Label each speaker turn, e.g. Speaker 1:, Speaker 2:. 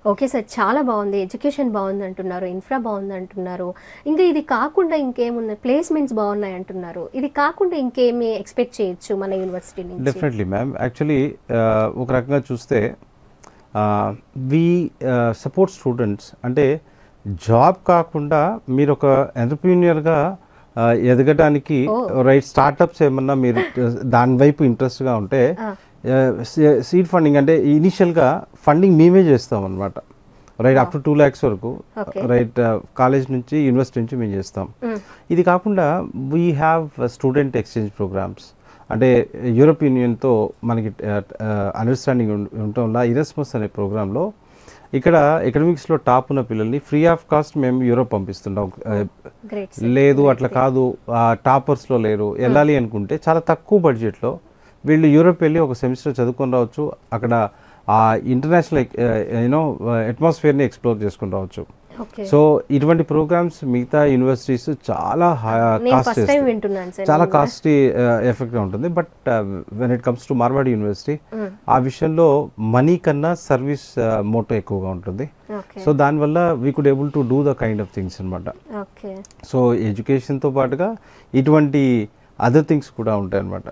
Speaker 1: Okay sir. చాలా బావుంది. Education బావుందంటున్నారు. Infra బావుందంటున్నారు. ఇంకా ఇది కాకుండా ఇంకేమున్నాయి? ప్లేస్‌మెంట్స్ బావున్నాయంటున్నారు. ఇది కాకుండా ఇంకేమి ఎక్స్‌పెక్ట్ చేయొచ్చు మన యూనివర్సిటీ నుంచి?
Speaker 2: Definitely ma'am. యాక్చువల్లీ ఒక రకంగా చూస్తే వి సపోర్ట్ స్టూడెంట్స్ అంటే జాబ్ కాకుండా మీరు ఒక ఎంటర్‌ప్రెన్యూర్‌గా ఎదగడానికి
Speaker 1: ఓహ్!
Speaker 2: రైట్ స్టార్టప్స్ ఏమన్నా మీరు దాని వైపు ఇంట్రెస్ట్‌గా ఉంటే
Speaker 1: ఆ!
Speaker 2: సీడ్ ఫండింగ్ అంటే ఇనీషియల్‌గా ఫండింగ్ మేమే చేస్తామన్నమాట. రైట్ అప్ టు 2 lakhs వరకు
Speaker 1: ఓకే.
Speaker 2: రైట్ కాలేజ్ నుంచి యూనివర్సిటీ నుంచి మేము చేస్తాం.
Speaker 1: హ్మ్.
Speaker 2: ఇది కాకుండా we have student exchange programs అంటే యూరోప్ యూనియన్తో మనకి అండర్స్టాండింగ్ ఉండటం వల్ల ఇరస్మస్ అనే ప్రోగ్రాంలో ఇక్కడ ఎకడమిక్స్లో టాప్ ఉన్న పిల్లల్ని ఫ్రీ ఆఫ్ కాస్ట్ మేము యూరోప్ పంపిస్తుంటాం.
Speaker 1: Great sir.
Speaker 2: లేదు అట్లా కాదు టాపర్స్లో లేరు వెళ్ళాలి అనుకుంటే చాలా తక్కువ బడ్జెట్లో వీళ్ళు యూరోప్ వెళ్ళి ఒక సెమిస్టర్ చదువుకొని రావచ్చు. అక్కడ ఆ ఇంటర్నేషనల్ యూనో అట్మాస్ఫియర్ని ఎక్స్ప్లోర్ చేసుకొని రావచ్చు.
Speaker 1: ఓకే.
Speaker 2: సో ఇటువంటి ప్రోగ్రామ్స్ మిగతా యూనివర్సిటీస్ చాలా
Speaker 1: నేను
Speaker 2: కాస్ట్
Speaker 1: ఫస్ట్ టైం వింటున్నాను సార్.
Speaker 2: చాలా
Speaker 1: నేను కూడా.
Speaker 2: కాస్ట్లీ ఎఫెక్ట్గా ఉంటుంది. But when it comes to Marwadi university
Speaker 1: hmm.
Speaker 2: ఆ విషయంలో మనీ కన్నా సర్వీస్ మోటో ఎక్కువగా ఉంటుంది.
Speaker 1: ఓకే.
Speaker 2: సో దానివల్ల we could able to do the kind of things అనమాట.
Speaker 1: ఓకే.
Speaker 2: సో ఎడ్యుకేషన్తో పాటుగా ఇటువంటి అదర్ థింగ్స్ కూడా ఉంటాయి అనమాట.